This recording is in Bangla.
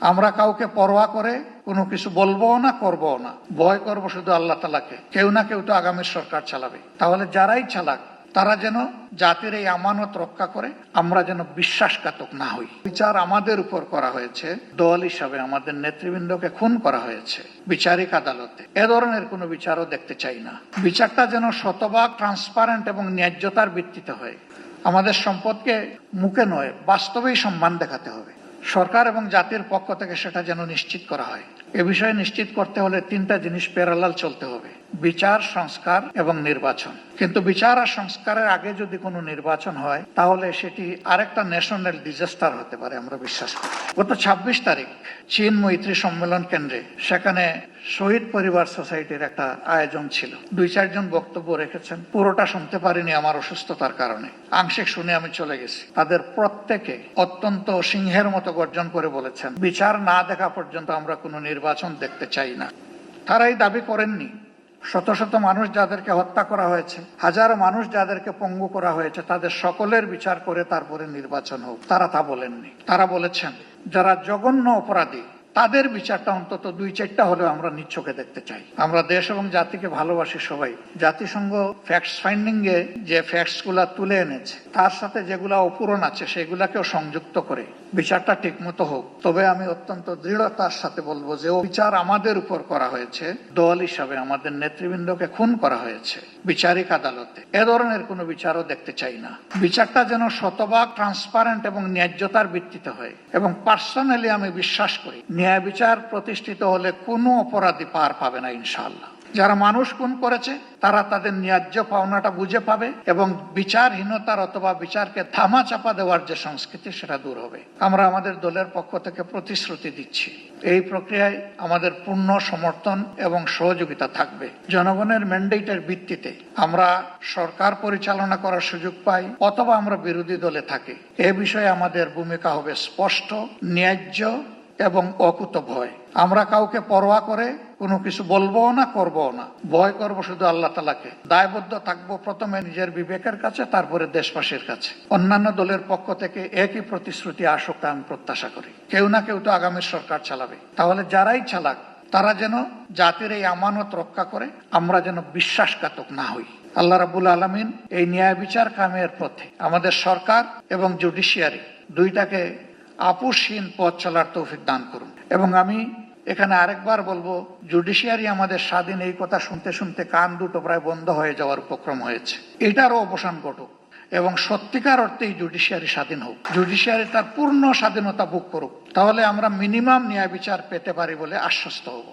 আমরা কাউকে পরোয়া করে কোনো কিছু বলবো না, করবো না, ভয় করবো শুধু আল্লাহ তাআলাকে। কেউ না কেউ তো আগামী সরকার চালাবে, তাহলে যারাই চালাক তারা যেন জাতির এই আমানত রক্ষা করে, আমরা যেন বিশ্বাসঘাতক না হই। বিচার আমাদের উপর করা হয়েছে, দল হিসাবে আমাদের নেতৃবৃন্দকে খুন করা হয়েছে বিচারিক আদালতে। এ ধরনের কোনো বিচারও দেখতে চাই না। বিচারটা যেন শতভাগ ট্রান্সপারেন্ট এবং ন্যায্যতার ভিত্তিতে হয়। আমাদের সম্পদকে মুখে নয়, বাস্তবেই সম্মান দেখাতে হবে। সরকার এবং জাতির পক্ষ থেকে সেটা যেন নিশ্চিত করা হয়। এ বিষয়ে নিশ্চিত করতে হলে তিনটা জিনিস প্যারালাল চলতে হবে: বিচার, সংস্কার এবং নির্বাচন। কিন্তু বিচার আর সংস্কারের আগে যদি কোনো নির্বাচন হয়, তাহলে সেটি আরেকটা ন্যাশনাল ডিজাস্টার হতে পারে, আমরা বিশ্বাস করি। গত 26 তারিখ চীন মৈত্রী সম্মেলন কেন্দ্রে, সেখানে শহীদ পরিবার সোসাইটির একটা আয়োজন ছিল। 2-4 জন বক্তব্য রেখেছেন, পুরোটা শুনতে পারিনি আমার অসুস্থতার কারণে। আংশিক শুনে আমি চলে গেছি। তাদের প্রত্যেকে অত্যন্ত সিংহের মতো গর্জন করে বলেছেন, বিচার না দেখা পর্যন্ত আমরা কোনো নির্বাচন দেখতে চাই না। তারাই দাবি করেননি শত শত মানুষ যাদেরকে হত্যা করা হয়েছে, হাজারো মানুষ যাদেরকে পঙ্গু করা হয়েছে, তাদের সকলের বিচার করে তারপরে নির্বাচন হোক, তারা তা বলেননি। তারা বলেছেন যারা জঘন্য অপরাধী তাদের বিচারটা অন্তত 2-4টা হলেও আমরা নিচ্ছকে দেখতে চাই। আমরা দেশ এবং জাতিকে ভালোবাসি সবাই। জাতিসংঘ ফ্যাক্টস ফাইন্ডিং এ যে ফ্যাক্টস গুলা তুলে এনেছে, তার সাথে যেগুলা অপূরণ আছে সেগুলাকেও সংযুক্ত করে বিচারটা ঠিক মতো হোক। তবে আমি অত্যন্ত দৃঢ়তার সাথে বলবো যে ও বিচার আমাদের উপর করা হয়েছে, দল হিসাবে আমাদের নেতৃবৃন্দকে খুন করা হয়েছে বিচারিক আদালতে। এ ধরনের কোনো বিচারও দেখতে চাই না। বিচারটা যেন শতভাগ ট্রান্সপারেন্ট এবং ন্যায্যতার ভিত্তিতে হয়। এবং পার্সোনালি আমি বিশ্বাস করি, ন্যায় বিচার প্রতিষ্ঠিত হলে কোনো অপরাধী পার পাবে না ইনশাআল্লাহ। যারা মানুষ খুন করেছে তারা তাদের ন্যায্য পাওনাটা বুঝে পাবে এবং বিচারহীনতার অথবা বিচারকে ধামা চাপা দেওয়ার যে সংস্কৃতি, সেটা দূর হবে। আমরা আমাদের দলের পক্ষ থেকে প্রতিশ্রুতি দিচ্ছি, এই প্রক্রিয়ায় আমাদের পূর্ণ সমর্থন এবং সহযোগিতা থাকবে। জনগণের ম্যান্ডেটের ভিত্তিতে আমরা সরকার পরিচালনা করার সুযোগ পাই অথবা আমরা বিরোধী দলে থাকি, এ বিষয়ে আমাদের ভূমিকা হবে স্পষ্ট, ন্যায্য এবং অকুতভয়। আমরা কাউকে পরোয়া করে কোনো কিছু বলবো না, করবো না, ভয় করবো শুধু আল্লাহ তাআলাকে। দায়বদ্ধ থাকবো প্রথমে নিজের বিবেকের কাছে, তারপরে দেশবাসীর কাছে। অন্যান্য দলের পক্ষ থেকে একই প্রতিশ্রুতি আসুক, তা আমি প্রত্যাশা করি। কেউ না কেউ তো আগামী সরকার চালাবে, তাহলে যারাই চালাক তারা যেন জাতির এই আমানত রক্ষা করে, আমরা যেন বিশ্বাসঘাতক না হই। আল্লাহ রাব্বুল আলামিন এই ন্যায় বিচার কায়েমের পথে আমাদের সরকার এবং জুডিশিয়ারি দুইটাকে আপোষহীন পথ চলার তৌফিক দান করুন। এবং আমি এখানে আরেকবার বলবো, জুডিশিয়ারি আমাদের স্বাধীন, এই কথা শুনতে শুনতে কান দুটো প্রায় বন্ধ হয়ে যাওয়ার উপক্রম হয়েছে। এটারও অবসান ঘটুক এবং সত্যিকার অর্থেই জুডিশিয়ারি স্বাধীন হোক, জুডিশিয়ারি তার পূর্ণ স্বাধীনতা ভোগ করুক। তাহলে আমরা মিনিমাম ন্যায় বিচার পেতে পারি বলে আশ্বস্ত হব।